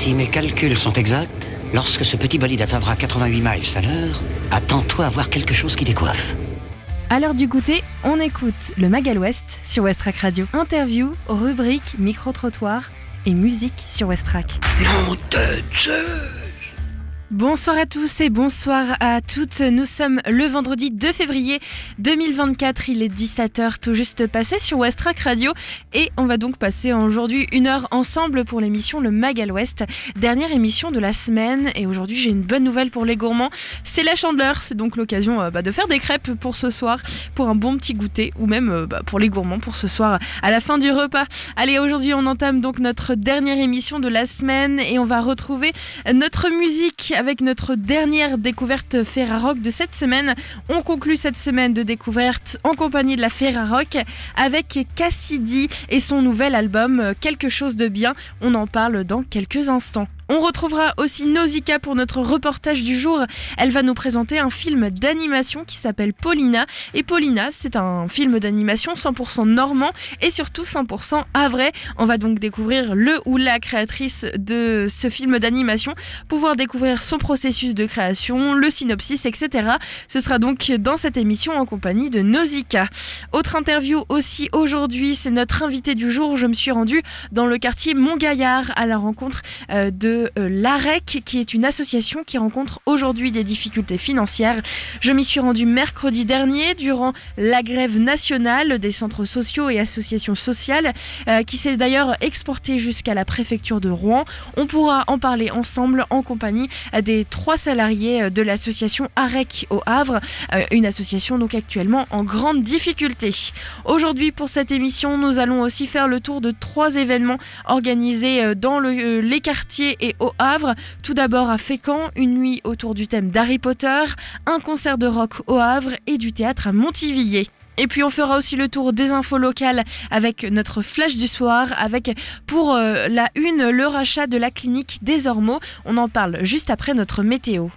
Si mes calculs sont exacts, lorsque ce petit bolide atteindra 88 miles à l'heure, attends-toi à voir quelque chose qui décoiffe. À l'heure du goûter, on écoute le Magal West sur Westrack Radio. Interview, rubrique, micro-trottoir et musique sur Westrack. Non de Zeus! Bonsoir à tous et bonsoir à toutes. Nous sommes le vendredi 2 février 2024. Il est 17h tout juste passé sur Westrack Radio et on va donc passer aujourd'hui 1 heure ensemble pour l'émission Le Magal West, dernière émission de la semaine. Et aujourd'hui, j'ai une bonne nouvelle pour les gourmands. C'est la Chandeleur. C'est donc l'occasion de faire des crêpes pour ce soir, pour un bon petit goûter ou même pour les gourmands pour ce soir à la fin du repas. Allez, aujourd'hui, on entame donc notre dernière émission de la semaine et on va retrouver notre musique avec notre dernière découverte Ferrarock de cette semaine. On conclut cette semaine de découverte en compagnie de la Ferrarock avec Cassidy et son nouvel album Quelque chose de bien. On en parle dans quelques instants. On retrouvera aussi Nausicaa pour notre reportage du jour. Elle va nous présenter un film d'animation qui s'appelle Paulina. Et Paulina, c'est un film d'animation 100% normand et surtout 100% havrais. On va donc découvrir le ou la créatrice de ce film d'animation, pouvoir découvrir son processus de création, le synopsis, etc. Ce sera donc dans cette émission en compagnie de Nausicaa. Autre interview aussi aujourd'hui, c'est notre invité du jour. Je me suis rendue dans le quartier Montgaillard à la rencontre de l'AREC, qui est une association qui rencontre aujourd'hui des difficultés financières. Je m'y suis rendue mercredi dernier durant la grève nationale des centres sociaux et associations sociales qui s'est d'ailleurs exportée jusqu'à la préfecture de Rouen. On pourra en parler ensemble en compagnie des 3 salariés de l'association AREC au Havre, une association donc actuellement en grande difficulté. Aujourd'hui pour cette émission, nous allons aussi faire le tour de 3 événements organisés dans les quartiers et au Havre. Tout d'abord à Fécamp, une nuit autour du thème d'Harry Potter, un concert de rock au Havre et du théâtre à Montivilliers. Et puis on fera aussi le tour des infos locales avec notre flash du soir, avec pour la une le rachat de la clinique des Ormeaux. On en parle juste après notre météo.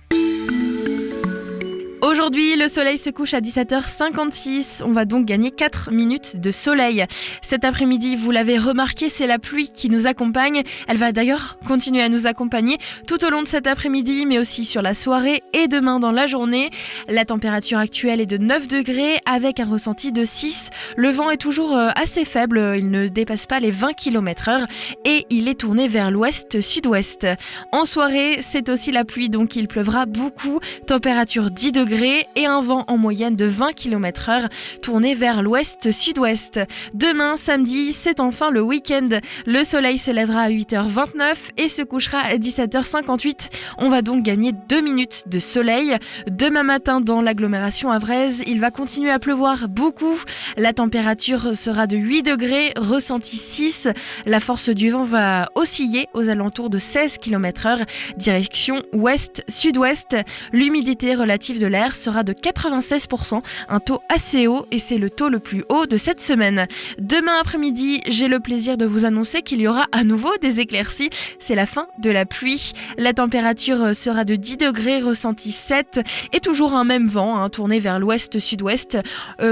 Aujourd'hui, le soleil se couche à 17h56. On va donc gagner 4 minutes de soleil. Cet après-midi, vous l'avez remarqué, c'est la pluie qui nous accompagne. Elle va d'ailleurs continuer à nous accompagner tout au long de cet après-midi, mais aussi sur la soirée et demain dans la journée. La température actuelle est de 9 degrés avec un ressenti de 6. Le vent est toujours assez faible, il ne dépasse pas les 20 km/h et il est tourné vers l'ouest-sud-ouest. En soirée, c'est aussi la pluie, donc il pleuvra beaucoup. Température 10 degrés et un vent en moyenne de 20 km/h tourné vers l'ouest-sud-ouest. Demain, samedi, c'est enfin le week-end. Le soleil se lèvera à 8h29 et se couchera à 17h58. On va donc gagner 2 minutes de soleil. Demain matin, dans l'agglomération havraise, il va continuer à pleuvoir beaucoup. La température sera de 8 degrés, ressenti 6. La force du vent va osciller aux alentours de 16 km/h, direction ouest-sud-ouest. L'humidité relative de l'air sera de 96%, un taux assez haut et c'est le taux le plus haut de cette semaine. Demain après-midi, j'ai le plaisir de vous annoncer qu'il y aura à nouveau des éclaircies. C'est la fin de la pluie. La température sera de 10 degrés, ressenti 7 et toujours un même vent tourné vers l'ouest-sud-ouest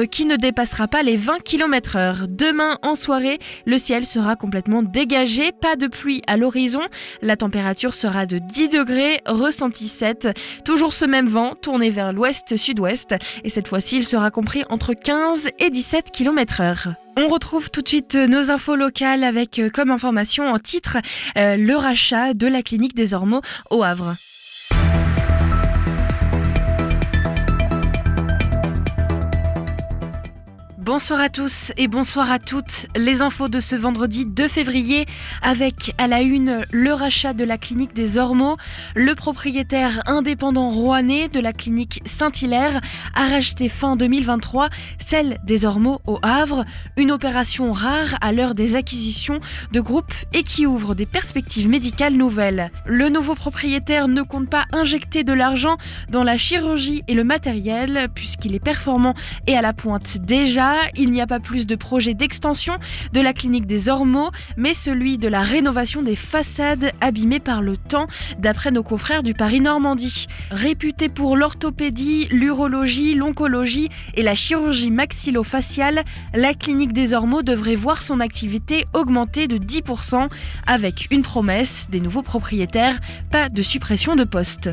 qui ne dépassera pas les 20 km/h. Demain en soirée, le ciel sera complètement dégagé, pas de pluie à l'horizon. La température sera de 10 degrés, ressenti 7. Toujours ce même vent tourné vers l'ouest-sud-ouest et cette fois-ci il sera compris entre 15 et 17 km/h. On retrouve tout de suite nos infos locales avec comme information en titre le rachat de la clinique des Ormeaux au Havre. Bonsoir à tous et bonsoir à toutes. Les infos de ce vendredi 2 février avec à la une le rachat de la clinique des Ormeaux. Le propriétaire indépendant rouennais de la clinique Saint-Hilaire a racheté fin 2023 celle des Ormeaux au Havre. Une opération rare à l'heure des acquisitions de groupes et qui ouvre des perspectives médicales nouvelles. Le nouveau propriétaire ne compte pas injecter de l'argent dans la chirurgie et le matériel puisqu'il est performant et à la pointe déjà. pas, il n'y a pas plus de projet d'extension de la clinique des Ormeaux, mais celui de la rénovation des façades abîmées par le temps, d'après nos confrères du Paris-Normandie. Réputée pour l'orthopédie, l'urologie, l'oncologie et la chirurgie maxillo-faciale, la clinique des Ormeaux devrait voir son activité augmenter de 10%, avec une promesse des nouveaux propriétaires, pas de suppression de postes.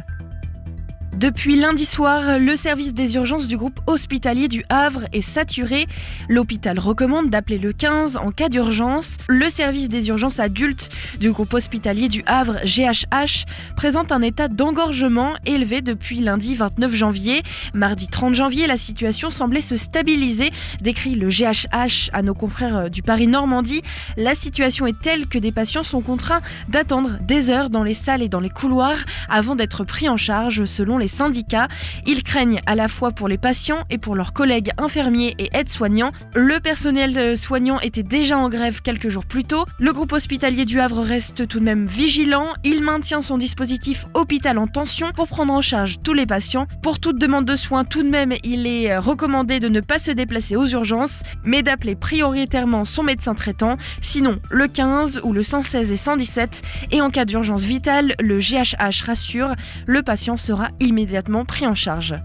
Depuis lundi soir, le service des urgences du groupe hospitalier du Havre est saturé. L'hôpital recommande d'appeler le 15 en cas d'urgence. Le service des urgences adultes du groupe hospitalier du Havre, GHH, présente un état d'engorgement élevé depuis lundi 29 janvier. Mardi 30 janvier, la situation semblait se stabiliser, décrit le GHH à nos confrères du Paris-Normandie. La situation est telle que des patients sont contraints d'attendre des heures dans les salles et dans les couloirs avant d'être pris en charge, selon les syndicats. Ils craignent à la fois pour les patients et pour leurs collègues infirmiers et aides-soignants. Le personnel soignant était déjà en grève quelques jours plus tôt. Le groupe hospitalier du Havre reste tout de même vigilant. Il maintient son dispositif hôpital en tension pour prendre en charge tous les patients. Pour toute demande de soins, tout de même, il est recommandé de ne pas se déplacer aux urgences, mais d'appeler prioritairement son médecin traitant. Sinon, le 15 ou le 116 et 117. Et en cas d'urgence vitale, le GHH rassure, le patient sera immédiatement pris en charge.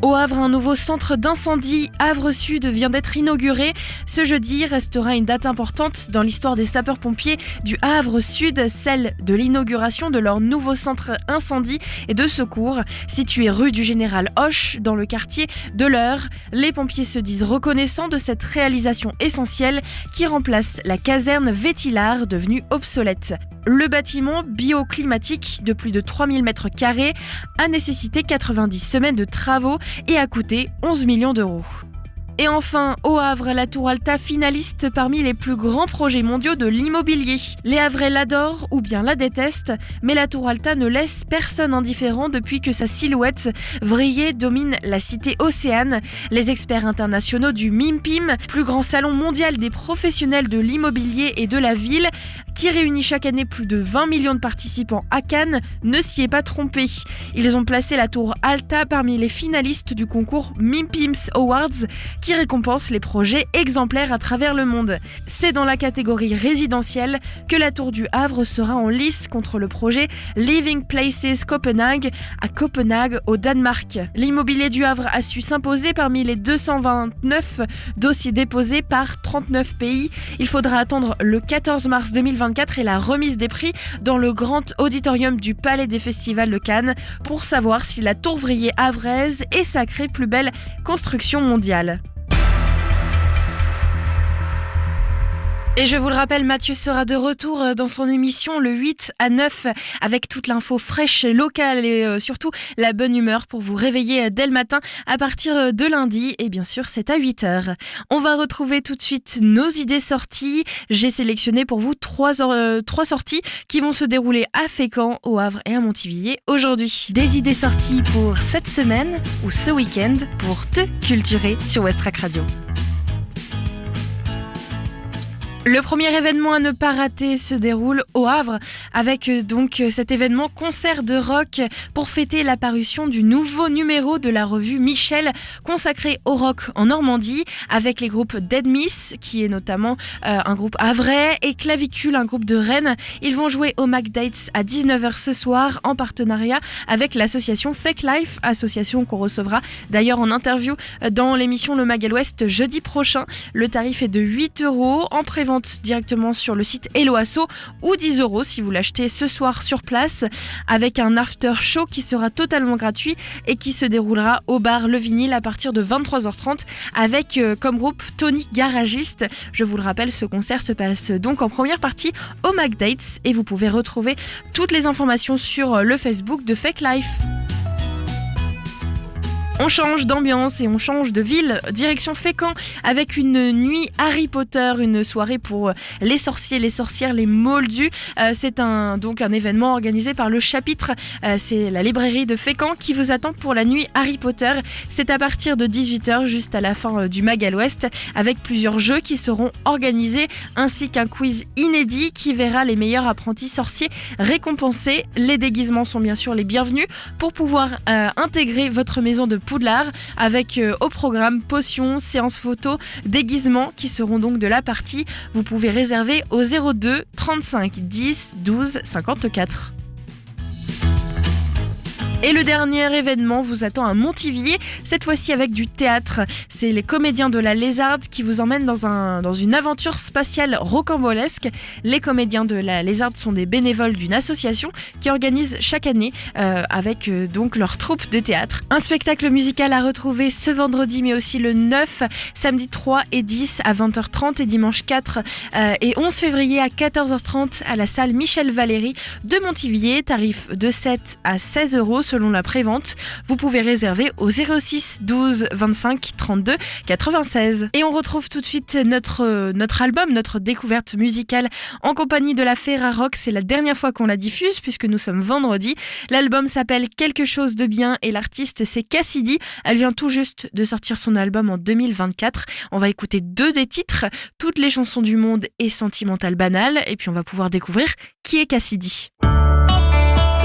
Au Havre, un nouveau centre d'incendie Havre Sud vient d'être inauguré. Ce jeudi restera une date importante dans l'histoire des sapeurs-pompiers du Havre Sud, celle de l'inauguration de leur nouveau centre incendie et de secours, situé rue du Général Hoche, dans le quartier de l'Eure. Les pompiers se disent reconnaissants de cette réalisation essentielle qui remplace la caserne Vétillard, devenue obsolète. Le bâtiment bioclimatique de plus de 3000 m² a nécessité 90 semaines de travaux et a coûté 11 millions d'euros. Et enfin, au Havre, la Tour Alta finaliste parmi les plus grands projets mondiaux de l'immobilier. Les Havrais l'adorent ou bien la détestent, mais la Tour Alta ne laisse personne indifférent depuis que sa silhouette vrillée domine la cité Océane. Les experts internationaux du MIMPIM, plus grand salon mondial des professionnels de l'immobilier et de la ville, qui réunit chaque année plus de 20 millions de participants à Cannes, ne s'y est pas trompé. Ils ont placé la Tour Alta parmi les finalistes du concours MIMPIMS Awards, qui récompense les projets exemplaires à travers le monde. C'est dans la catégorie résidentielle que la Tour du Havre sera en lice contre le projet Living Places Copenhague à Copenhague au Danemark. L'immobilier du Havre a su s'imposer parmi les 229 dossiers déposés par 39 pays. Il faudra attendre le 14 mars 2024 et la remise des prix dans le grand auditorium du Palais des Festivals de Cannes pour savoir si la tour vrillée havraise est sacrée plus belle construction mondiale. Et je vous le rappelle, Mathieu sera de retour dans son émission le 8 à 9 avec toute l'info fraîche locale et surtout la bonne humeur pour vous réveiller dès le matin à partir de lundi. Et bien sûr, c'est à 8h. On va retrouver tout de suite nos idées sorties. J'ai sélectionné pour vous trois sorties qui vont se dérouler à Fécamp, au Havre et à Montivilliers aujourd'hui. Des idées sorties pour cette semaine ou ce week-end pour te culturer sur Westrack Radio. Le premier événement à ne pas rater se déroule au Havre avec donc cet événement concert de rock pour fêter la parution du nouveau numéro de la revue Michel consacré au rock en Normandie avec les groupes Dead Miss qui est notamment un groupe havrais et Clavicule, un groupe de Rennes. Ils vont jouer au McDates à 19h ce soir en partenariat avec l'association Fake Life, association qu'on recevra d'ailleurs en interview dans l'émission Le Mag à l'Ouest jeudi prochain. Le tarif est de 8 € en prévente directement sur le site Helloasso ou 10 € si vous l'achetez ce soir sur place avec un after show qui sera totalement gratuit et qui se déroulera au bar Le Vinyle à partir de 23h30 avec comme groupe Tony Garagiste. Je vous le rappelle, ce concert se passe donc en première partie au McDates et vous pouvez retrouver toutes les informations sur le Facebook de Fake Life. On change d'ambiance et on change de ville, direction Fécamp avec une nuit Harry Potter, une soirée pour les sorciers, les sorcières, les moldus. C'est donc un événement organisé par le chapitre, c'est la librairie de Fécamp qui vous attend pour la nuit Harry Potter. C'est à partir de 18h, juste à la fin du Mag à l'Ouest, avec plusieurs jeux qui seront organisés, ainsi qu'un quiz inédit qui verra les meilleurs apprentis sorciers récompensés. Les déguisements sont bien sûr les bienvenus pour pouvoir intégrer votre maison de Poudlard avec au programme potions, séances photos, déguisements qui seront donc de la partie. Vous pouvez réserver au 02 35 10 12 54. Et le dernier événement vous attend à Montivier, cette fois-ci avec du théâtre. C'est les comédiens de la Lézarde qui vous emmènent dans une aventure spatiale rocambolesque. Les comédiens de la Lézarde sont des bénévoles d'une association qui organise chaque année avec donc leur troupe de théâtre. Un spectacle musical à retrouver ce vendredi mais aussi le 9, samedi 3 et 10 à 20h30 et dimanche 4 et 11 février à 14h30 à la salle Michel Valéry de Montivier. Tarif de 7 à 16 € selon la prévente. Vous pouvez réserver au 06 12 25 32 96. Et on retrouve tout de suite notre album, notre découverte musicale en compagnie de la Ferrarock. C'est la dernière fois qu'on la diffuse puisque nous sommes vendredi. L'album s'appelle Quelque chose de bien et l'artiste c'est Cassidy. Elle vient tout juste de sortir son album en 2024. On va écouter 2 des titres, Toutes les chansons du monde et Sentimental Banal. Et puis on va pouvoir découvrir qui est Cassidy.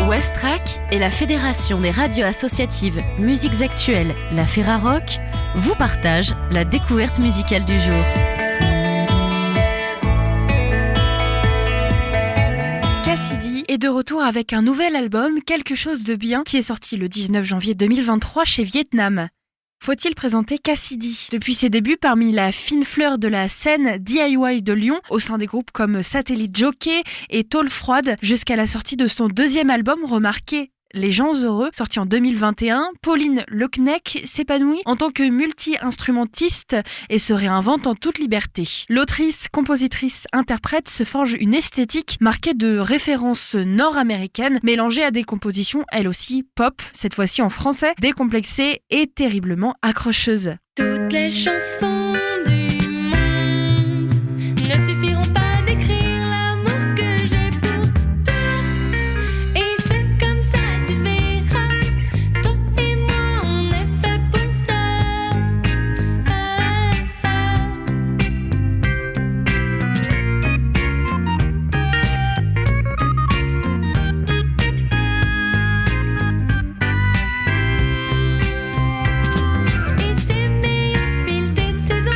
Westrack et la Fédération des radios associatives Musiques Actuelles, la Ferrarock, vous partagent la découverte musicale du jour. Cassidy est de retour avec un nouvel album, Quelque chose de bien, qui est sorti le 19 janvier 2023 chez Vietnam. Faut-il présenter Cassidy ? Depuis ses débuts parmi la fine fleur de la scène DIY de Lyon, au sein des groupes comme Satellite Jockey et Tôle Froide, jusqu'à la sortie de son 2e album remarqué Les gens heureux, sorti en 2021, Pauline Lecnec s'épanouit en tant que multi-instrumentiste et se réinvente en toute liberté. L'autrice, compositrice, interprète se forge une esthétique marquée de références nord-américaines mélangées à des compositions elles aussi pop, cette fois-ci en français, décomplexées et terriblement accrocheuses. Toutes les chansons du monde ne suffiront pas à décrire l'amour que j'ai pour toi. Et c'est comme ça, tu verras. Toi et moi, on est fait pour ça. Et s'aimer au fil des saisons.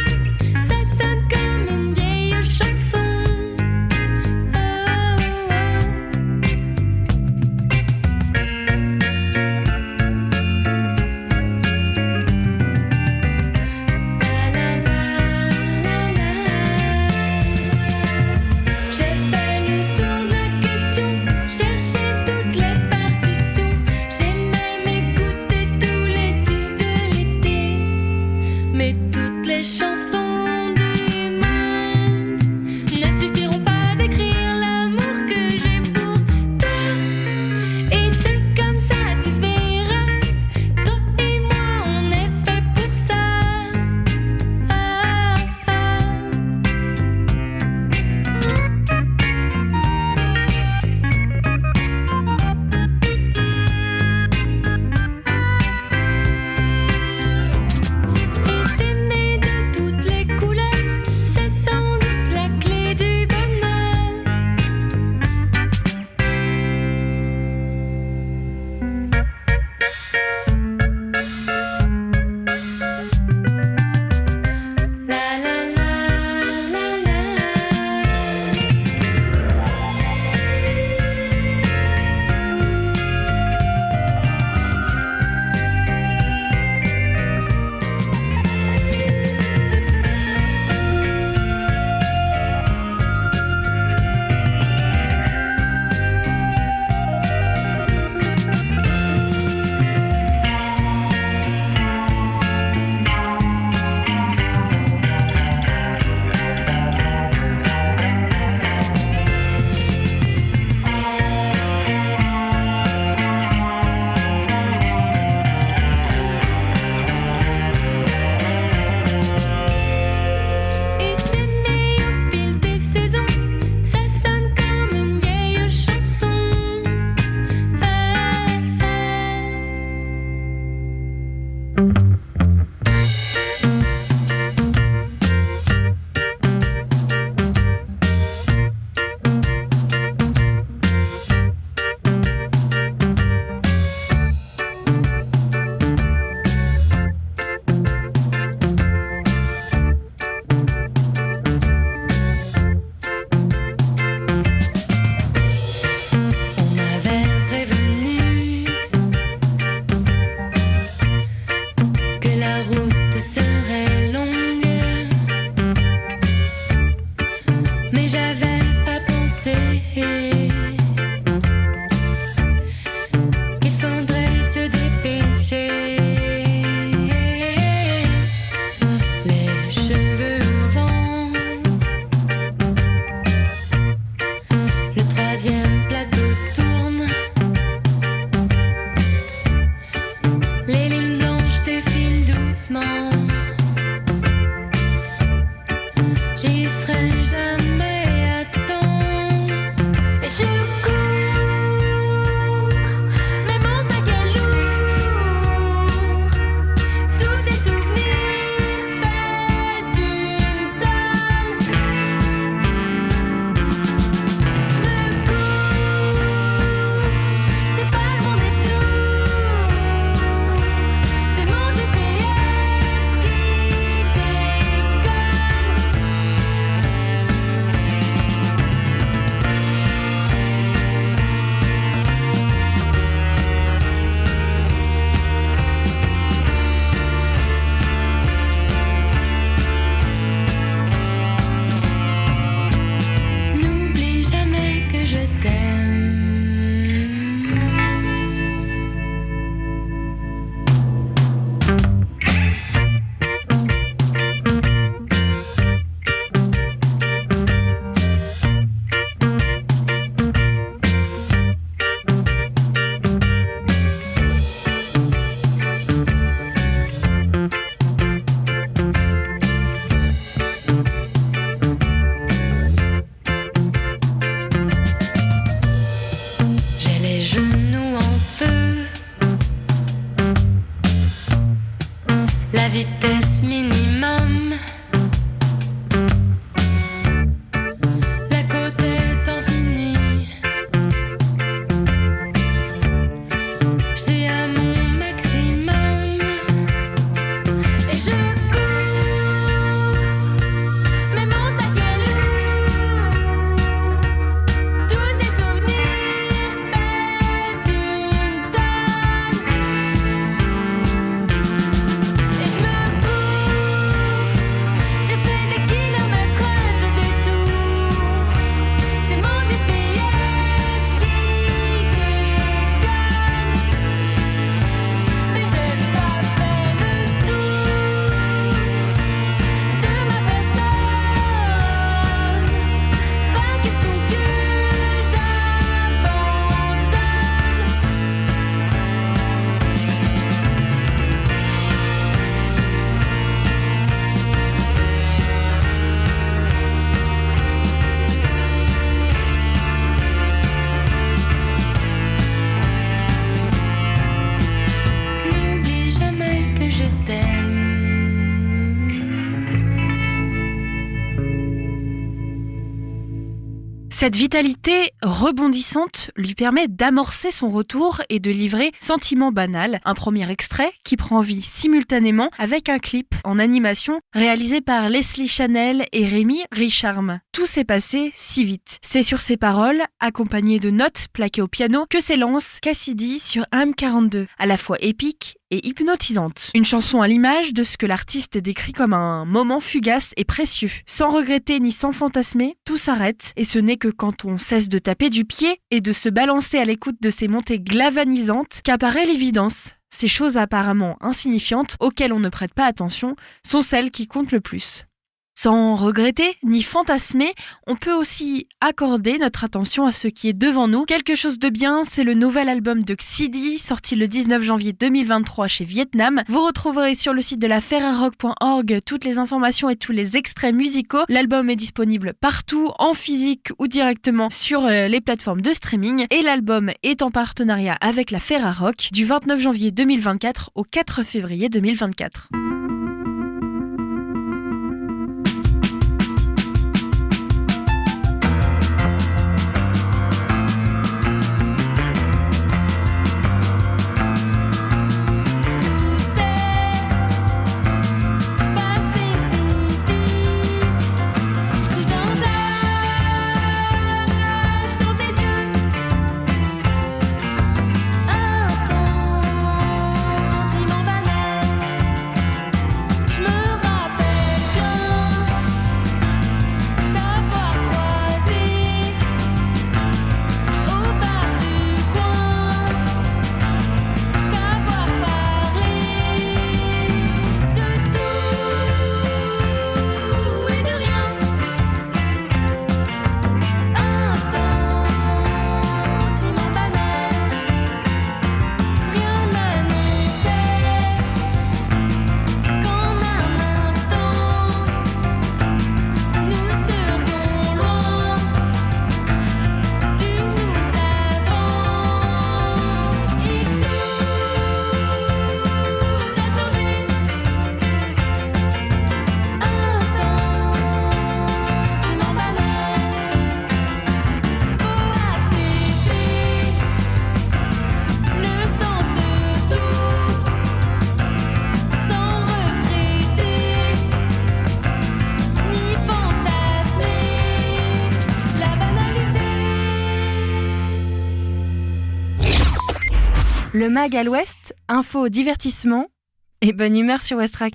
n'avais pas pensé qu'il faudrait se dépêcher. Les cheveux au vent, le troisième plateau tourne, les lignes blanches défilent doucement. J'y serai jamais à temps. Et je cours, mais mon sac est lourd. Tous ces souvenirs pèsent une tonne. Je me cours, c'est pas le bon détour. C'est mon GPS qui déconne. N'oublie jamais que je t'aime. J'ai les genoux en feu, la vitesse minimum, la côte est infinie. Je suis à mon maximum et je cours, mais mon sac est lourd. Tous ces souvenirs pèsent une tonne. Et je me cours, je fais des kilomètres de détour. C'est mon GPS qui déconne. Mais j'ai pas fait le tour de ma personne. Pas question que j'abandonne. N'oublie jamais que je t'aime. Cette vitalité rebondissante lui permet d'amorcer son retour et de livrer Sentiment banal, un premier extrait qui prend vie simultanément avec un clip en animation réalisé par Leslie Chanel et Rémi Richarme. Tout s'est passé si vite. C'est sur ces paroles, accompagnées de notes plaquées au piano, que s'élance Cassidy sur AM42, à la fois épique et hypnotisante. Une chanson à l'image de ce que l'artiste décrit comme un moment fugace et précieux. Sans regretter ni sans fantasmer, tout s'arrête et ce n'est que quand on cesse de taper du pied et de se balancer à l'écoute de ces montées glavanisantes qu'apparaît l'évidence. Ces choses apparemment insignifiantes auxquelles on ne prête pas attention sont celles qui comptent le plus. Sans regretter ni fantasmer, on peut aussi accorder notre attention à ce qui est devant nous. Quelque chose de bien, c'est le nouvel album de Xidi, sorti le 19 janvier 2023 chez Vietnam. Vous retrouverez sur le site de la ferrarock.org toutes les informations et tous les extraits musicaux. L'album est disponible partout, en physique ou directement sur les plateformes de streaming. Et l'album est en partenariat avec la Ferrarock du 29 janvier 2024 au 4 février 2024. Sentiment banal. Le mag à l'ouest, info, divertissement et bonne humeur sur Westrack.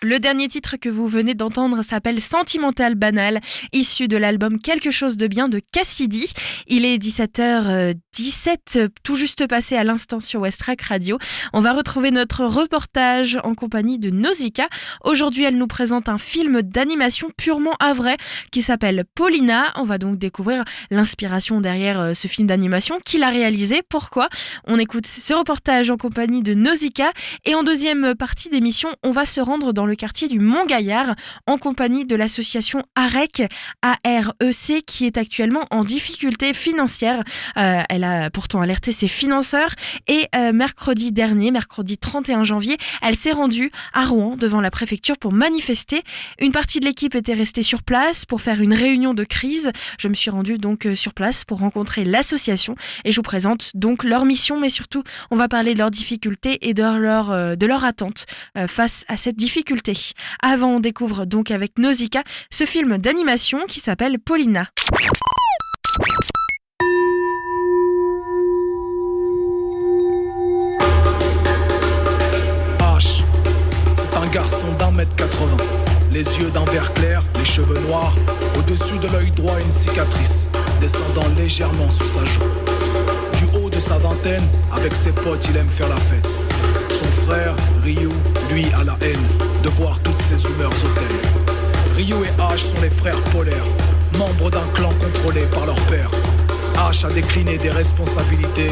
Le dernier titre que vous venez d'entendre s'appelle Sentimental Banal, issu de l'album Quelque chose de bien de Cassidy. Il est 17h17, tout juste passé à l'instant sur Westrack Radio. On va retrouver notre reportage en compagnie de Nausicaa. Aujourd'hui, elle nous présente un film d'animation purement havrais qui s'appelle Paulina. On va donc découvrir l'inspiration derrière ce film d'animation, qui l'a réalisé, pourquoi. On écoute ce reportage en compagnie de Nausicaa et en deuxième partie d'émission, on va se rendre dans le quartier du Mont-Gaillard en compagnie de l'association AREC, AREC, qui est actuellement en difficulté financière. Elle a pourtant alerté ses financeurs et mercredi dernier, mercredi 31 janvier, elle s'est rendue à Rouen devant la préfecture pour manifester. Une partie de l'équipe était restée sur place pour faire une réunion de crise. Je me suis rendue donc sur place pour rencontrer l'association et je vous présente donc leur mission, mais surtout on va parler de leurs difficultés et de leur attente face à cette difficulté. Avant, on découvre donc avec Nausicaa ce film d'animation qui s'appelle Paulina. H, c'est un garçon d'1m80, les yeux d'un vert clair, les cheveux noirs, au-dessus de l'œil droit une cicatrice, descendant légèrement sous sa joue. Du haut de sa vingtaine, avec ses potes, il aime faire la fête. Son frère, Ryu, lui a la haine de voir toutes ses humeurs hautaines. Ryu et H sont les frères polaires, membres d'un clan contrôlé par leur père. H a décliné des responsabilités,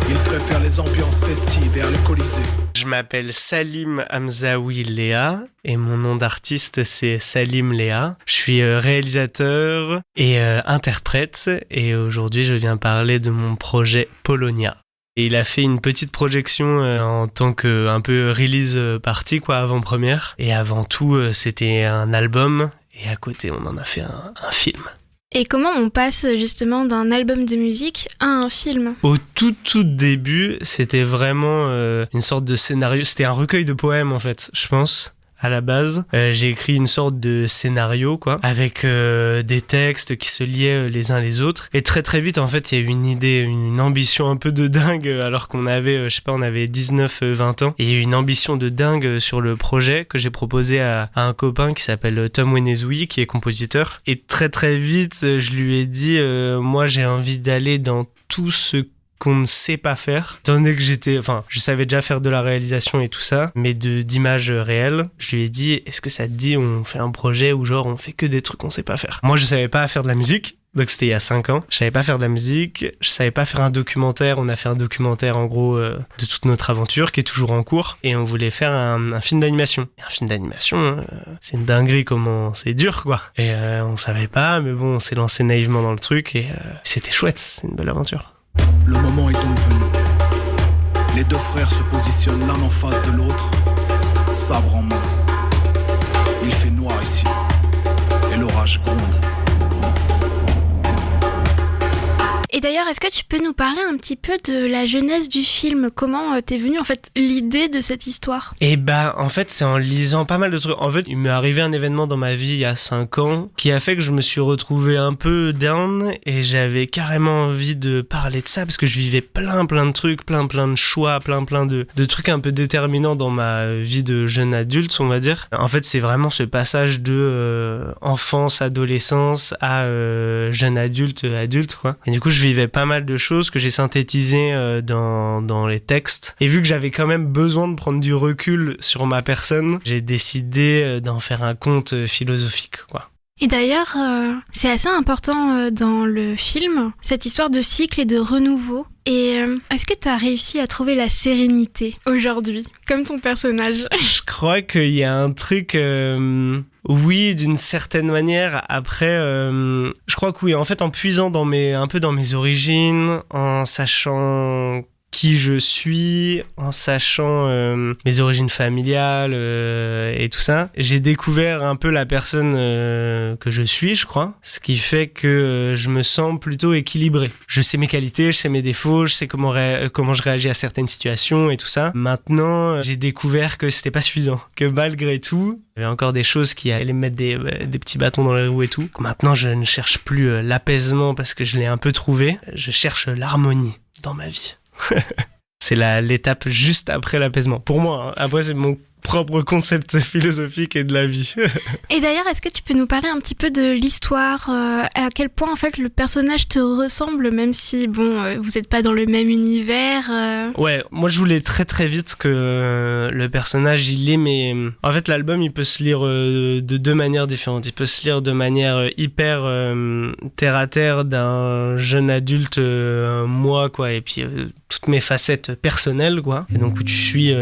il préfère les ambiances festives et alcoolisées. Je m'appelle Salim Hamzaoui Léa et mon nom d'artiste c'est Salim Léa. Je suis réalisateur et interprète et aujourd'hui je viens parler de mon projet Polonia. Et il a fait une petite projection en tant que un peu release party quoi, avant-première. Et avant tout, c'était un album et à côté, on en a fait un film. Et comment on passe justement d'un album de musique à un film ? Au tout début, c'était vraiment une sorte de scénario. C'était un recueil de poèmes en fait, je pense. À la base, j'ai écrit une sorte de scénario, quoi, avec des textes qui se liaient les uns les autres. Et très vite, en fait, il y a eu une idée, une ambition un peu de dingue, alors qu'on avait, on avait 19-20 ans. Et il y a eu une ambition de dingue sur le projet que j'ai proposé à un copain qui s'appelle Tom Wenezoui, qui est compositeur. Et très vite, je lui ai dit, moi, j'ai envie d'aller dans tout ce qu'on ne sait pas faire. Étant donné que je savais déjà faire de la réalisation et tout ça, mais d'images réelles, je lui ai dit, est-ce que ça te dit, on fait un projet où genre on fait que des trucs qu'on sait pas faire. Moi, je savais pas faire de la musique. Donc c'était il y a 5 ans. Je savais pas faire de la musique, je savais pas faire un documentaire. On a fait un documentaire en gros de toute notre aventure qui est toujours en cours. Et on voulait faire un film d'animation. Et un film d'animation, c'est une dinguerie comment c'est dur quoi. Et on savait pas, mais bon, on s'est lancé naïvement dans le truc et c'était chouette, c'est une belle aventure. Le moment est donc venu. Les deux frères se positionnent l'un en face de l'autre, sabre en main. Il fait noir ici, et l'orage gronde. Et d'ailleurs, est-ce que tu peux nous parler un petit peu de la genèse du film ? Comment t'es venue en fait l'idée de cette histoire ? Et en fait, c'est en lisant pas mal de trucs. En fait, il m'est arrivé un événement dans ma vie il y a 5 ans qui a fait que je me suis retrouvé un peu down et j'avais carrément envie de parler de ça parce que je vivais plein de trucs, plein de choix, plein de trucs un peu déterminants dans ma vie de jeune adulte, on va dire. En fait, c'est vraiment ce passage de enfance, adolescence à jeune adulte, quoi. Et du coup, je vivais pas mal de choses que j'ai synthétisées dans les textes. Et vu que j'avais quand même besoin de prendre du recul sur ma personne, j'ai décidé d'en faire un conte philosophique, quoi. Et d'ailleurs, c'est assez important dans le film, cette histoire de cycle et de renouveau. Et est-ce que tu as réussi à trouver la sérénité aujourd'hui, comme ton personnage ? Je crois qu'il y a un truc... Oui, d'une certaine manière. Après, je crois que oui. En fait, en puisant un peu dans mes origines, en sachant qui je suis, en sachant mes origines familiales et tout ça, j'ai découvert un peu la personne que je suis, je crois. Ce qui fait que je me sens plutôt équilibré. Je sais mes qualités, je sais mes défauts, je sais comment je réagis à certaines situations et tout ça. Maintenant, j'ai découvert que c'était pas suffisant. Que malgré tout, il y avait encore des choses qui allaient me mettre des petits bâtons dans les roues et tout. Maintenant, je ne cherche plus l'apaisement parce que je l'ai un peu trouvé. Je cherche l'harmonie dans ma vie. C'est l'étape juste après l'apaisement. Pour moi, hein. Après c'est mon propre concept philosophique et de la vie. Et d'ailleurs, est-ce que tu peux nous parler un petit peu de l'histoire, à quel point en fait le personnage te ressemble, même si bon, vous n'êtes pas dans le même univers. Ouais, moi je voulais très très vite que le personnage il est, mais en fait l'album il peut se lire de deux manières différentes. Il peut se lire de manière hyper terre à terre d'un jeune adulte, moi quoi, et puis toutes mes facettes personnelles quoi. Et donc où tu suis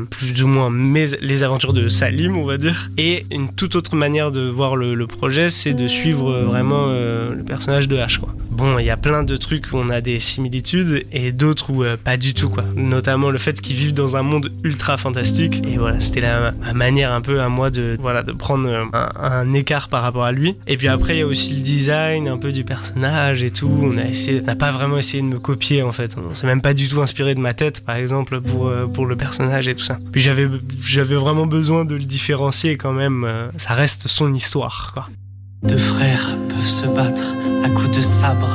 plus ou moins les aventures de Salim, on va dire. Et une toute autre manière de voir le projet, c'est de suivre vraiment le personnage de H, quoi. Bon, il y a plein de trucs où on a des similitudes et d'autres où pas du tout, quoi. Notamment le fait qu'ils vivent dans un monde ultra fantastique. Et voilà, c'était la manière un peu à moi de prendre un écart par rapport à lui. Et puis après, il y a aussi le design un peu du personnage et tout. On n'a pas vraiment essayé de me copier, en fait. On s'est même pas du tout inspiré de ma tête, par exemple, pour le personnage et tout ça. Puis j'avais vraiment besoin de le différencier quand même. Ça reste son histoire, quoi. Deux frères peuvent se battre à coups de sabre.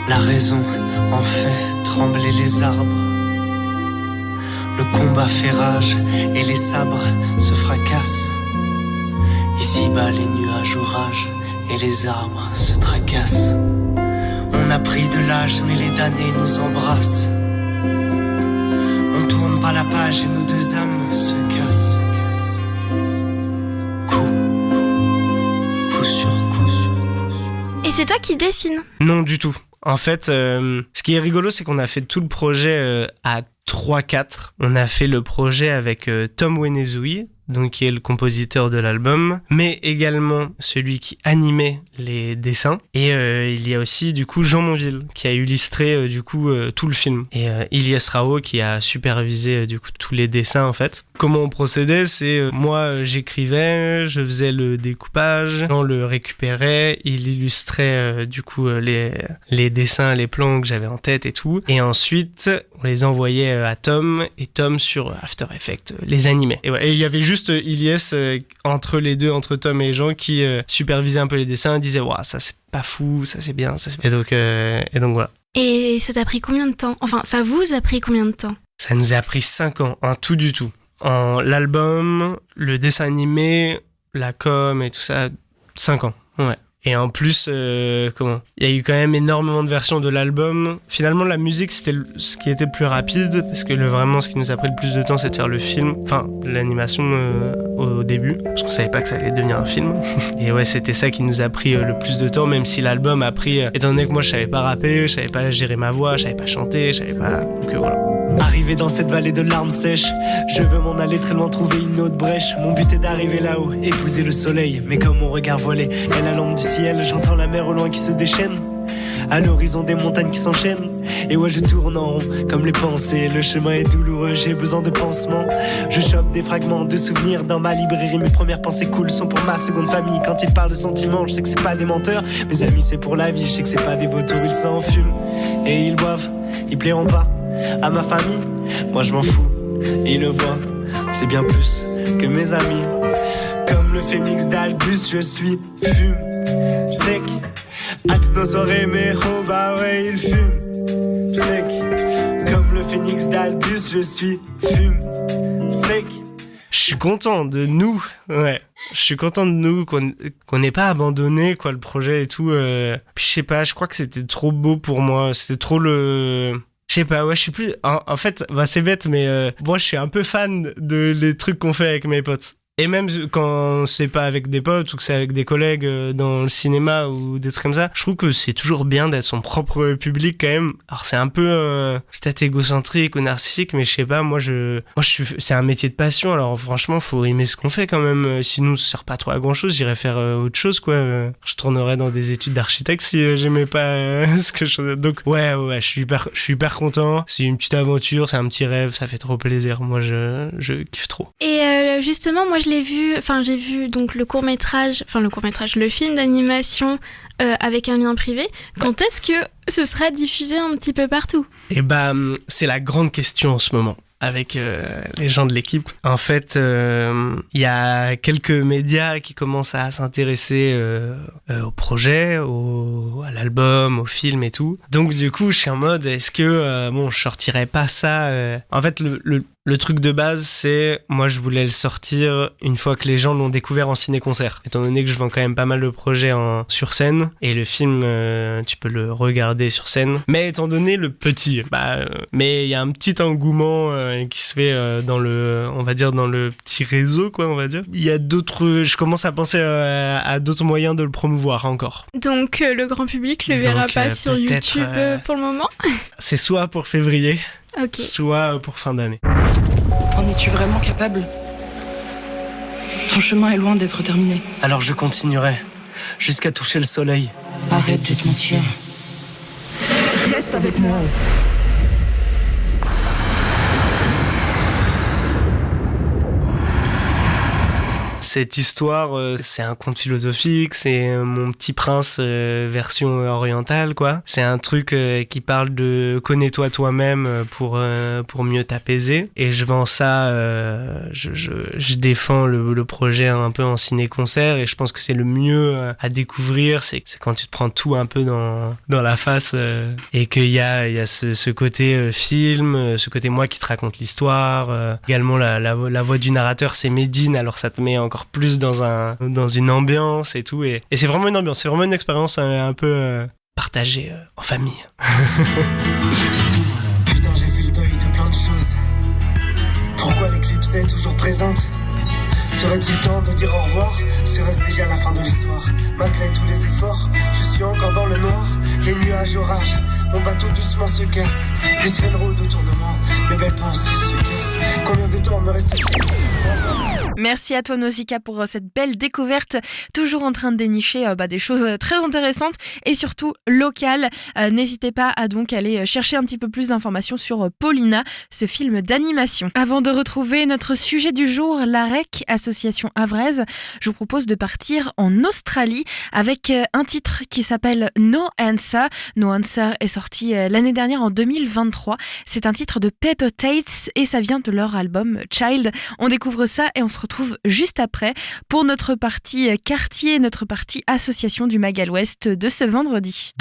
La raison en fait trembler les arbres. Le combat fait rage et les sabres se fracassent. Ici-bas les nuages oragent et les arbres se tracassent. On a pris de l'âge mais les damnés nous embrassent. On tourne pas la page et nos deux âmes se cassent. Coup sur coup. Et c'est toi qui dessines? Non, du tout. En fait, ce qui est rigolo, c'est qu'on a fait tout le projet à 3-4. On a fait le projet avec Tom Wenezui, donc qui est le compositeur de l'album, mais également celui qui animait les dessins. Et il y a aussi du coup Jean Monville qui a illustré tout le film. Et Ilyes Rao qui a supervisé du coup tous les dessins en fait. Comment on procédait, c'est moi j'écrivais, je faisais le découpage, on le récupérait, il illustrait les dessins, les plans que j'avais en tête et tout. Et ensuite on les envoyait à Tom et Tom sur After Effects les animait. Et il y avait juste Ilyes entre Tom et Jean qui supervisait un peu les dessins, disait waouh ça c'est pas fou, ça c'est bien, ça c'est bien. Et donc voilà. Et ça t'a pris combien de temps? Enfin, ça vous a pris combien de temps? Ça nous a pris 5 ans, en tout du tout. L'album, le dessin animé, la com et tout ça, 5 ans, ouais. Et en plus, il y a eu quand même énormément de versions de l'album. Finalement, la musique, c'était ce qui était le plus rapide, parce que vraiment, ce qui nous a pris le plus de temps, c'est de faire le film, enfin, l'animation au début, parce qu'on savait pas que ça allait devenir un film. Et ouais, c'était ça qui nous a pris le plus de temps, même si l'album a pris, étant donné que moi, je savais pas rapper, je savais pas gérer ma voix, je savais pas chanter, je savais pas... Donc voilà. Arrivé dans cette vallée de larmes sèches, je veux m'en aller très loin, trouver une autre brèche. Mon but est d'arriver là-haut, épouser le soleil. Mais comme mon regard voilé est la lampe du ciel, j'entends la mer au loin qui se déchaîne. À l'horizon des montagnes qui s'enchaînent. Et ouais, je tourne en rond comme les pensées. Le chemin est douloureux, j'ai besoin de pansements. Je chope des fragments de souvenirs dans ma librairie. Mes premières pensées cool sont pour ma seconde famille. Quand ils parlent de sentiments, je sais que c'est pas des menteurs. Mes amis c'est pour la vie, je sais que c'est pas des vautours. Ils s'enfument et ils boivent, ils plairont pas à ma famille, moi je m'en fous, ils le voient, c'est bien plus que mes amis. Comme le phénix d'Albus, je suis fume sec. À toutes nos soirées, mes bah ouais, il fume sec. Comme le phénix d'Albus, je suis fume sec. Je suis content de nous, ouais. Je suis content de nous, qu'on n'ait pas abandonné, quoi, le projet et tout. Puis je sais pas, je crois que c'était trop beau pour moi, c'était trop le... Je sais pas, ouais, je suis plus... En fait, c'est bête, mais moi, je suis un peu fan les trucs qu'on fait avec mes potes. Et même quand c'est pas avec des potes ou que c'est avec des collègues dans le cinéma ou des trucs comme ça, je trouve que c'est toujours bien d'être son propre public quand même. Alors c'est un peu peut-être égocentrique ou narcissique, mais je sais pas, c'est un métier de passion, alors franchement faut aimer ce qu'on fait quand même, sinon ça sert pas trop à grand chose, j'irais faire autre chose quoi. Je tournerais dans des études d'architecte si j'aimais pas ce que je faisais. Donc ouais, je suis hyper content, c'est une petite aventure, c'est un petit rêve, ça fait trop plaisir, moi je kiffe trop. Et justement, moi j'ai vu donc le film d'animation avec un lien privé. Quand est-ce que ce sera diffusé un petit peu partout? Eh ben, c'est la grande question en ce moment. avec les gens de l'équipe. En fait, il y a quelques médias qui commencent à s'intéresser au projet, à l'album, au film et tout. Donc du coup, je suis en mode, est-ce que je sortirais pas ça En fait, le truc de base, c'est, moi je voulais le sortir une fois que les gens l'ont découvert en ciné-concert. Étant donné que je vends quand même pas mal de projets sur scène, et le film, tu peux le regarder sur scène. Mais étant donné le petit, mais il y a un petit engouement qui se fait dans le petit réseau, quoi, on va dire. Il y a je commence à penser à d'autres moyens de le promouvoir encore. Donc le grand public le verra pas sur YouTube pour le moment. C'est soit pour février, Ok. soit pour fin d'année. En es-tu vraiment capable? Ton chemin est loin d'être terminé. Alors je continuerai, jusqu'à toucher le soleil. Arrête de te mentir. Reste avec moi. Cette histoire, c'est un conte philosophique, c'est Mon Petit Prince version orientale, quoi. C'est un truc qui parle de connais-toi toi-même pour mieux t'apaiser. Et je vends ça, je défends le projet un peu en ciné-concert, et je pense que c'est le mieux à découvrir, c'est quand tu te prends tout un peu dans la face, et qu'il y a ce côté film, ce côté moi qui te raconte l'histoire. Également la voix du narrateur, c'est Médine, alors ça te met encore plus dans une ambiance et tout, et c'est vraiment une ambiance, c'est vraiment une expérience un peu partagée en famille. Putain, j'ai fait le deuil de plein de choses. Pourquoi l'éclipse est toujours présente? Serait-il temps de dire au revoir? Serait-ce déjà la fin de l'histoire? Malgré tous les efforts, je suis encore dans le noir. Les nuages orages, mon bateau doucement se casse. Les sirènes rôdent autour de moi, mes belles pensées se cassent. Combien de temps me reste-t-il? Merci à toi Nausicaa pour cette belle découverte, toujours en train de dénicher des choses très intéressantes et surtout locales. N'hésitez pas à donc aller chercher un petit peu plus d'informations sur Paulina, ce film d'animation. Avant de retrouver notre sujet du jour, la REC, association havraise, je vous propose de partir en Australie avec un titre qui s'appelle No Answer. No Answer est sorti l'année dernière en 2023. C'est un titre de Pepper Tates et ça vient de leur album Child. On découvre ça et on se retrouve juste après pour notre partie quartier, notre partie association du Magal Ouest de ce vendredi.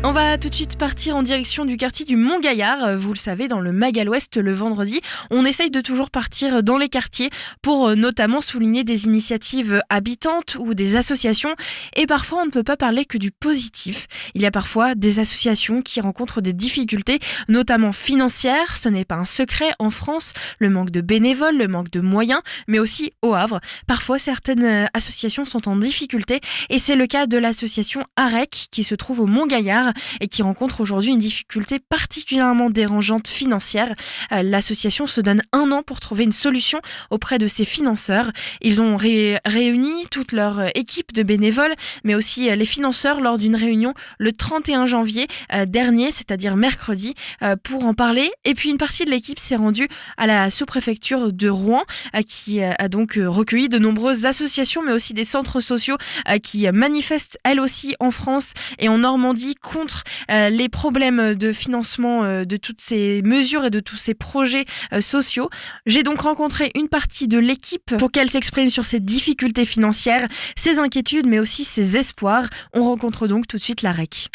On va tout de suite partir en direction du quartier du Mont-Gaillard. Vous le savez, dans le Mag à l'Ouest, le vendredi, on essaye de toujours partir dans les quartiers pour notamment souligner des initiatives habitantes ou des associations. Et parfois, on ne peut pas parler que du positif. Il y a parfois des associations qui rencontrent des difficultés, notamment financières. Ce n'est pas un secret en France, le manque de bénévoles, le manque de moyens, mais aussi au Havre. Parfois, certaines associations sont en difficulté et c'est le cas de l'association AREC qui se trouve au Mont-Gaillard et qui rencontre aujourd'hui une difficulté particulièrement dérangeante financière. L'association se donne 1 an pour trouver une solution auprès de ses financeurs. Ils ont réuni toute leur équipe de bénévoles, mais aussi les financeurs lors d'une réunion le 31 janvier dernier, c'est-à-dire mercredi, pour en parler. Et puis une partie de l'équipe s'est rendue à la sous-préfecture de Rouen, qui a donc recueilli de nombreuses associations, mais aussi des centres sociaux qui manifestent elles aussi en France et en Normandie contre les problèmes de financement de toutes ces mesures et de tous ces projets sociaux. J'ai donc rencontré une partie de l'équipe pour qu'elle s'exprime sur ses difficultés financières, ses inquiétudes, mais aussi ses espoirs. On rencontre donc tout de suite la REC.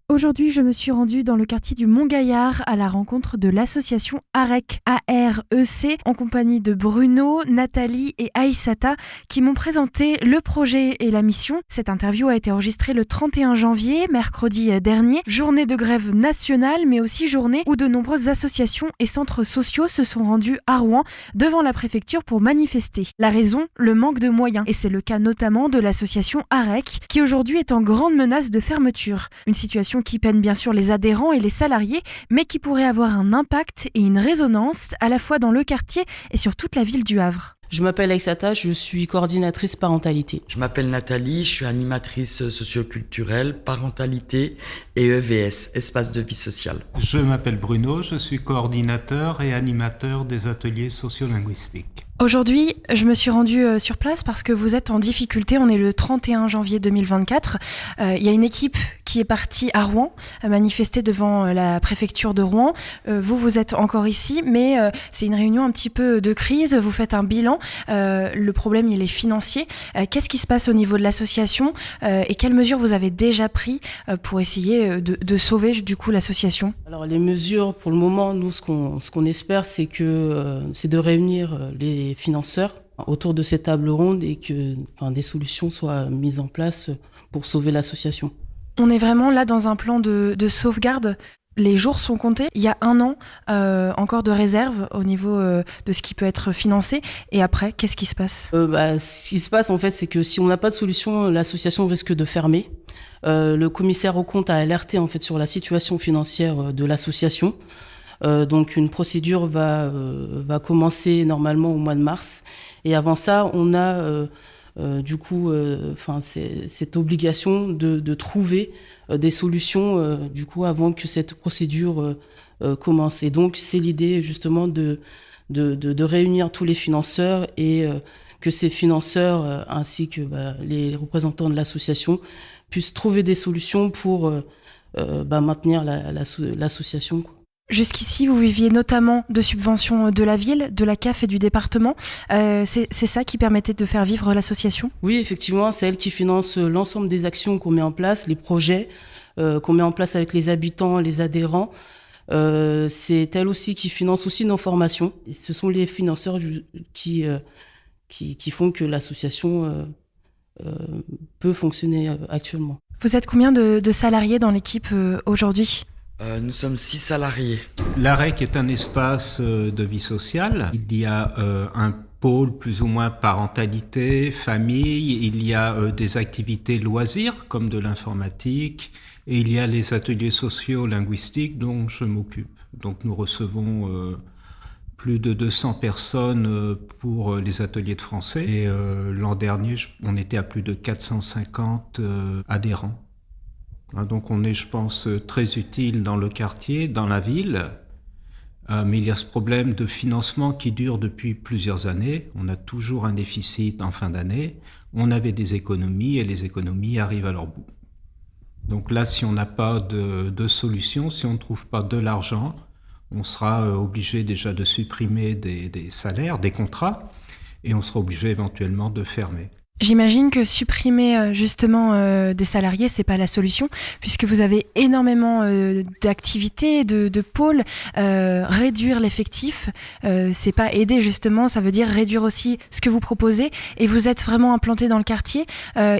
Aujourd'hui, je me suis rendue dans le quartier du Mont-Gaillard à la rencontre de l'association AREC, A-R-E-C, en compagnie de Bruno, Nathalie et Aïssata qui m'ont présenté le projet et la mission. Cette interview a été enregistrée le 31 janvier, mercredi dernier, journée de grève nationale, mais aussi journée où de nombreuses associations et centres sociaux se sont rendus à Rouen devant la préfecture pour manifester. La raison, le manque de moyens. Et c'est le cas notamment de l'association AREC qui aujourd'hui est en grande menace de fermeture. Une situation qui peine bien sûr les adhérents et les salariés, mais qui pourrait avoir un impact et une résonance à la fois dans le quartier et sur toute la ville du Havre. Je m'appelle Aïssata, je suis coordinatrice parentalité. Je m'appelle Nathalie, je suis animatrice socioculturelle, parentalité et EVS, espace de vie sociale. Je m'appelle Bruno, je suis coordinateur et animateur des ateliers sociolinguistiques. Aujourd'hui, je me suis rendue sur place parce que vous êtes en difficulté. On est le 31 janvier 2024. Il y a une équipe qui est partie à Rouen, manifester devant la préfecture de Rouen. Vous êtes encore ici, mais c'est une réunion un petit peu de crise. Vous faites un bilan. Le problème, il est financier. Qu'est-ce qui se passe au niveau de l'association et quelles mesures vous avez déjà prises pour essayer de sauver du coup l'association ? Alors les mesures, pour le moment, nous, ce qu'on espère, c'est de réunir les financeurs autour de cette table ronde et que des solutions soient mises en place pour sauver l'association. On est vraiment là dans un plan de sauvegarde. Les jours sont comptés. Il y a 1 an encore de réserve au niveau de ce qui peut être financé. Et après, qu'est-ce qui se passe ? Ce qui se passe, en fait, c'est que si on n'a pas de solution, l'association risque de fermer. Le commissaire aux comptes a alerté en fait sur la situation financière de l'association. Donc une procédure va commencer normalement au mois de mars. Et avant ça, on a cette obligation de trouver des solutions avant que cette procédure commence. Et donc c'est l'idée justement de réunir tous les financeurs et que ces financeurs ainsi que les représentants de l'association puissent trouver des solutions pour maintenir l'association. Jusqu'ici, vous viviez notamment de subventions de la ville, de la CAF et du département. C'est ça qui permettait de faire vivre l'association ? Oui, effectivement, c'est elle qui finance l'ensemble des actions qu'on met en place, les projets qu'on met en place avec les habitants, les adhérents. C'est elle aussi qui finance aussi nos formations. Et ce sont les financeurs qui font que l'association peut fonctionner actuellement. Vous êtes combien de salariés dans l'équipe aujourd'hui ? Nous sommes 6 salariés. L'AREC est un espace de vie sociale. Il y a un pôle plus ou moins parentalité, famille, il y a des activités loisirs comme de l'informatique et il y a les ateliers sociaux linguistiques dont je m'occupe. Donc nous recevons plus de 200 personnes pour les ateliers de français et l'an dernier on était à plus de 450 adhérents. Donc on est, je pense, très utile dans le quartier, dans la ville, mais il y a ce problème de financement qui dure depuis plusieurs années. On a toujours un déficit en fin d'année. On avait des économies et les économies arrivent à leur bout. Donc là, si on n'a pas de solution, si on ne trouve pas de l'argent, on sera obligé déjà de supprimer des salaires, des contrats, et on sera obligé éventuellement de fermer. J'imagine que supprimer justement des salariés, c'est pas la solution, puisque vous avez énormément d'activités, de pôles. Réduire l'effectif, c'est pas aider justement, ça veut dire réduire aussi ce que vous proposez. Et vous êtes vraiment implanté dans le quartier.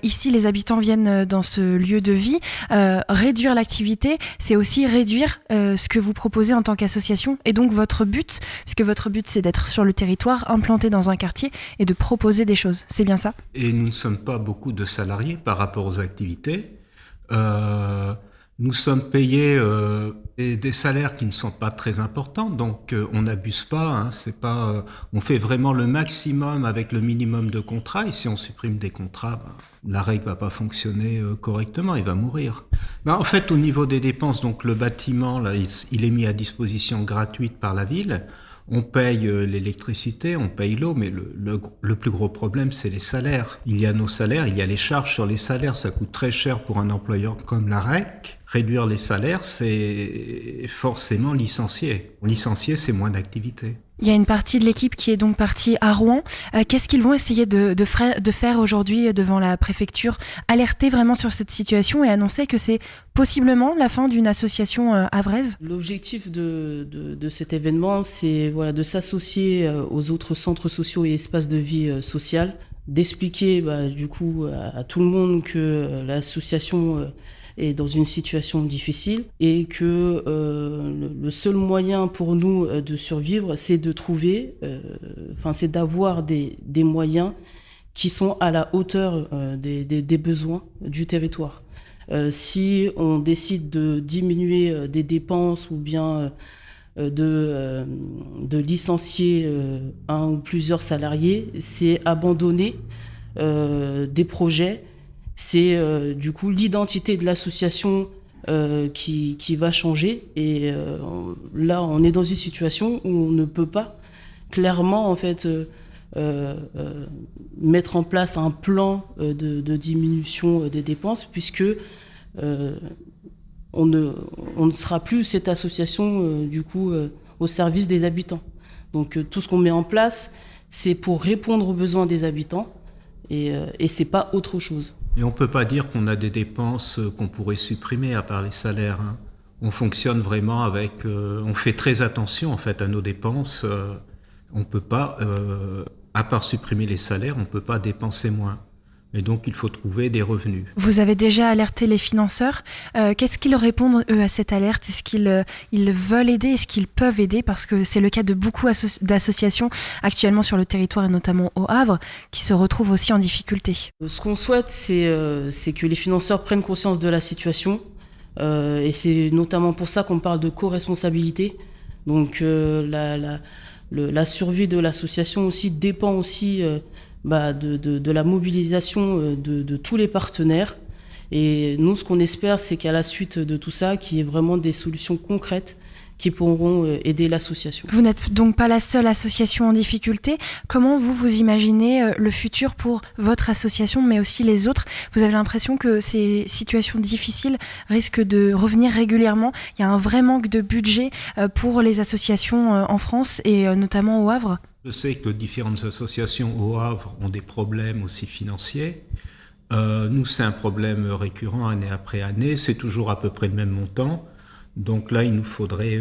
Ici, les habitants viennent dans ce lieu de vie. Réduire l'activité, c'est aussi réduire ce que vous proposez en tant qu'association. Et donc votre but, puisque votre but c'est d'être sur le territoire, implanté dans un quartier et de proposer des choses. C'est bien ça ? Et nous ne sommes pas beaucoup de salariés par rapport aux activités. Nous sommes payés des salaires qui ne sont pas très importants, donc on n'abuse pas. Hein, c'est pas, on fait vraiment le maximum avec le minimum de contrats. Et si on supprime des contrats, la règle va pas fonctionner correctement, il va mourir. En fait, au niveau des dépenses, donc le bâtiment, là, il est mis à disposition gratuite par la ville. On paye l'électricité, on paye l'eau, mais le plus gros problème, c'est les salaires. Il y a nos salaires, il y a les charges sur les salaires, ça coûte très cher pour un employeur comme la REC. Réduire les salaires, c'est forcément licencier. Licencier, c'est moins d'activité. Il y a une partie de l'équipe qui est donc partie à Rouen. Qu'est-ce qu'ils vont essayer de faire aujourd'hui devant la préfecture? Alerter vraiment sur cette situation et annoncer que c'est possiblement la fin d'une association havraise? L'objectif de cet événement, c'est de s'associer aux autres centres sociaux et espaces de vie sociale, d'expliquer du coup à tout le monde que l'association est dans une situation difficile et que le seul moyen pour nous de survivre, c'est de trouver, c'est d'avoir des moyens qui sont à la hauteur des besoins du territoire. Si on décide de diminuer des dépenses ou bien de licencier un ou plusieurs salariés, c'est abandonner des projets. C'est du coup l'identité de l'association qui va changer. Et là, on est dans une situation où on ne peut pas clairement en fait mettre en place un plan de diminution des dépenses, puisque on ne sera plus cette association du coup au service des habitants. Donc tout ce qu'on met en place, c'est pour répondre aux besoins des habitants et c'est pas autre chose. Et on ne peut pas dire qu'on a des dépenses qu'on pourrait supprimer à part les salaires. Hein. On fonctionne vraiment avec... on fait très attention en fait à nos dépenses. On ne peut pas, à part supprimer les salaires, on ne peut pas dépenser moins. Et donc il faut trouver des revenus. Vous avez déjà alerté les financeurs. Qu'est-ce qu'ils répondent eux à cette alerte? Est-ce qu'ils veulent aider? Est-ce qu'ils peuvent aider? Parce que c'est le cas de beaucoup d'associations actuellement sur le territoire et notamment au Havre qui se retrouvent aussi en difficulté. Ce qu'on souhaite, c'est que les financeurs prennent conscience de la situation. Et c'est notamment pour ça qu'on parle de co-responsabilité. Donc la survie de l'association aussi dépend aussi de la mobilisation de tous les partenaires. Et nous, ce qu'on espère, c'est qu'à la suite de tout ça, qu'il y ait vraiment des solutions concrètes qui pourront aider l'association. Vous n'êtes donc pas la seule association en difficulté. Comment vous imaginez le futur pour votre association, mais aussi les autres? Vous avez l'impression que ces situations difficiles risquent de revenir régulièrement? Il y a un vrai manque de budget pour les associations en France et notamment au Havre? Je sais que différentes associations au Havre ont des problèmes aussi financiers. Nous, c'est un problème récurrent année après année. C'est toujours à peu près le même montant. Donc là, il nous faudrait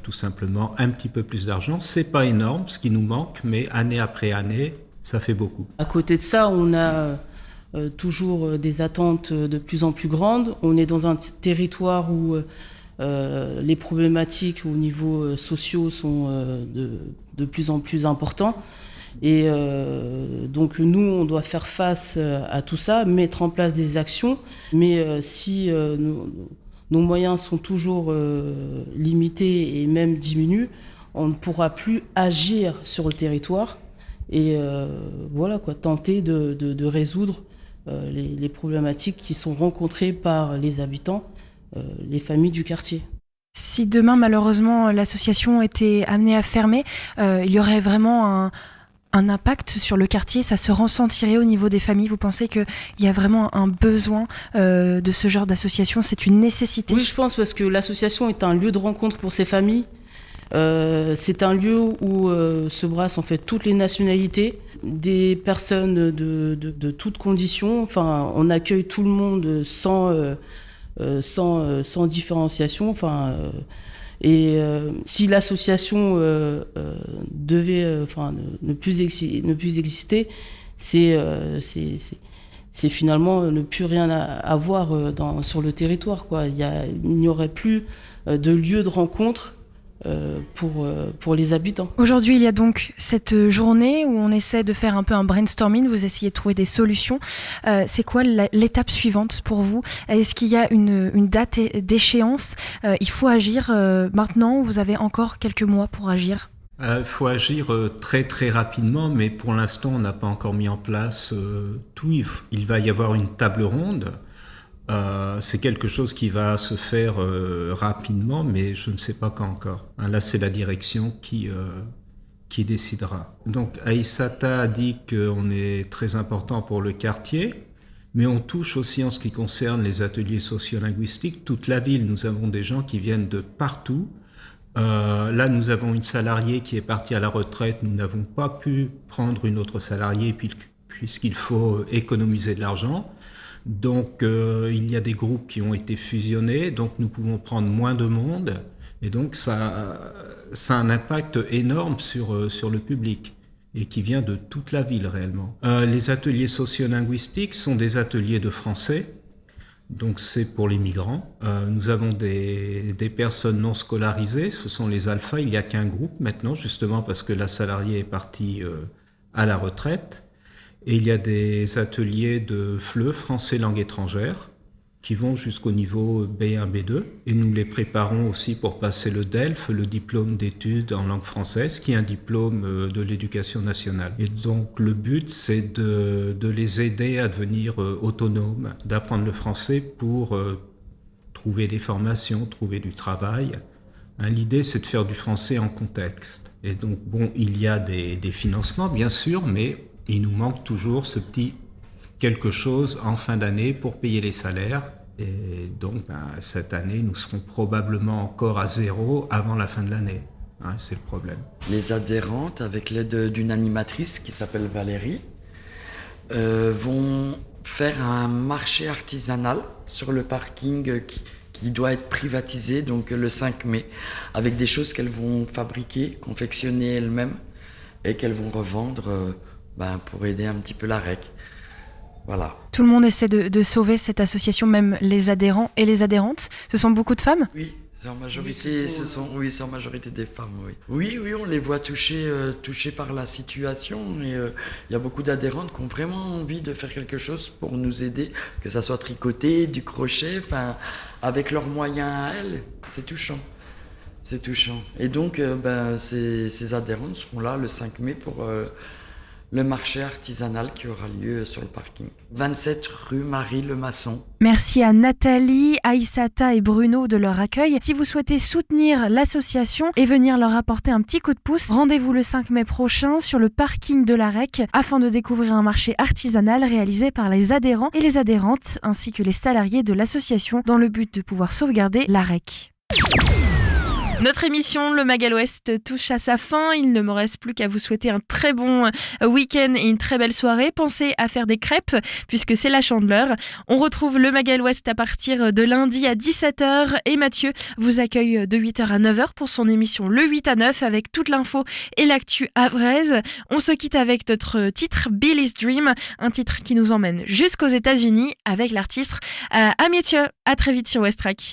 tout simplement un petit peu plus d'argent. C'est pas énorme ce qui nous manque, mais année après année, ça fait beaucoup. À côté de ça, on a toujours des attentes de plus en plus grandes. On est dans un territoire où les problématiques au niveau sociaux sont de plus en plus importants. Et donc nous, on doit faire face à tout ça, mettre en place des actions. Mais si nos moyens sont toujours limités et même diminuent, on ne pourra plus agir sur le territoire et tenter de résoudre les problématiques qui sont rencontrées par les habitants, les familles du quartier. Si demain, malheureusement, l'association était amenée à fermer, il y aurait vraiment un impact sur le quartier, ça se ressentirait au niveau des familles. Vous pensez qu'il y a vraiment un besoin de ce genre d'association? C'est une nécessité? Oui, je pense, parce que l'association est un lieu de rencontre pour ces familles. C'est un lieu où se brassent en fait toutes les nationalités. des personnes de toutes conditions. Enfin, on accueille tout le monde sans différenciation. Et si l'association devait ne plus exister, c'est finalement ne plus rien à voir sur le territoire, quoi. Il n'y aurait plus de lieu de rencontre pour les habitants. Aujourd'hui, il y a donc cette journée où on essaie de faire un peu un brainstorming, vous essayez de trouver des solutions. C'est quoi l'étape suivante pour vous ? Est-ce qu'il y a une date d'échéance ? Il faut agir maintenant, vous avez encore quelques mois pour agir ? Il faut agir très très rapidement, mais pour l'instant on n'a pas encore mis en place tout. Il va y avoir une table ronde. C'est quelque chose qui va se faire rapidement, mais je ne sais pas quand encore. Là, c'est la direction qui décidera. Donc, Aïssata a dit qu'on est très important pour le quartier, mais on touche aussi en ce qui concerne les ateliers sociolinguistiques. Toute la ville, nous avons des gens qui viennent de partout. Là, nous avons une salariée qui est partie à la retraite. Nous n'avons pas pu prendre une autre salariée puisqu'il faut économiser de l'argent. Donc, il y a des groupes qui ont été fusionnés, donc nous pouvons prendre moins de monde, et donc ça a un impact énorme sur le public, et qui vient de toute la ville réellement. Les ateliers sociolinguistiques sont des ateliers de français, donc c'est pour les migrants. Nous avons des personnes non scolarisées, ce sont les alphas, il n'y a qu'un groupe maintenant, justement parce que la salariée est partie à la retraite. Et il y a des ateliers de FLE, français langue étrangère, qui vont jusqu'au niveau B1, B2. Et nous les préparons aussi pour passer le DELF, le diplôme d'études en langue française, qui est un diplôme de l'éducation nationale. Et donc le but, c'est de les aider à devenir autonomes, d'apprendre le français pour trouver des formations, trouver du travail. L'idée, c'est de faire du français en contexte. Et donc, bon, il y a des financements, bien sûr, mais il nous manque toujours ce petit quelque chose en fin d'année pour payer les salaires. Et donc, cette année, nous serons probablement encore à zéro avant la fin de l'année. C'est le problème. Les adhérentes, avec l'aide d'une animatrice qui s'appelle Valérie, vont faire un marché artisanal sur le parking qui doit être privatisé, donc le 5 mai, avec des choses qu'elles vont fabriquer, confectionner elles-mêmes et qu'elles vont revendre pour aider un petit peu la REC. Voilà. Tout le monde essaie de sauver cette association, même les adhérents et les adhérentes. Ce sont beaucoup de femmes ? Oui, c'est en majorité, c'est en majorité des femmes, oui. Oui, on les voit touchées par la situation. Et il y a beaucoup d'adhérentes qui ont vraiment envie de faire quelque chose pour nous aider, que ça soit tricoter, du crochet, avec leurs moyens à elles. C'est touchant. C'est touchant. Et donc, ces adhérentes seront là le 5 mai pour le marché artisanal qui aura lieu sur le parking. 27 rue Marie-le-Maçon. Merci à Nathalie, Aïssata et Bruno de leur accueil. Si vous souhaitez soutenir l'association et venir leur apporter un petit coup de pouce, rendez-vous le 5 mai prochain sur le parking de la REC afin de découvrir un marché artisanal réalisé par les adhérents et les adhérentes ainsi que les salariés de l'association dans le but de pouvoir sauvegarder la REC. Notre émission, le Mag à l'Ouest, touche à sa fin. Il ne me reste plus qu'à vous souhaiter un très bon week-end et une très belle soirée. Pensez à faire des crêpes puisque c'est la Chandeleur. On retrouve le Mag à l'Ouest à partir de lundi à 17h et Mathieu vous accueille de 8h à 9h pour son émission Le 8 à 9 avec toute l'info et l'actu havraise. On se quitte avec notre titre Billy's Dream, un titre qui nous emmène jusqu'aux États-Unis avec l'artiste Amiethieu. À très vite sur Westrack.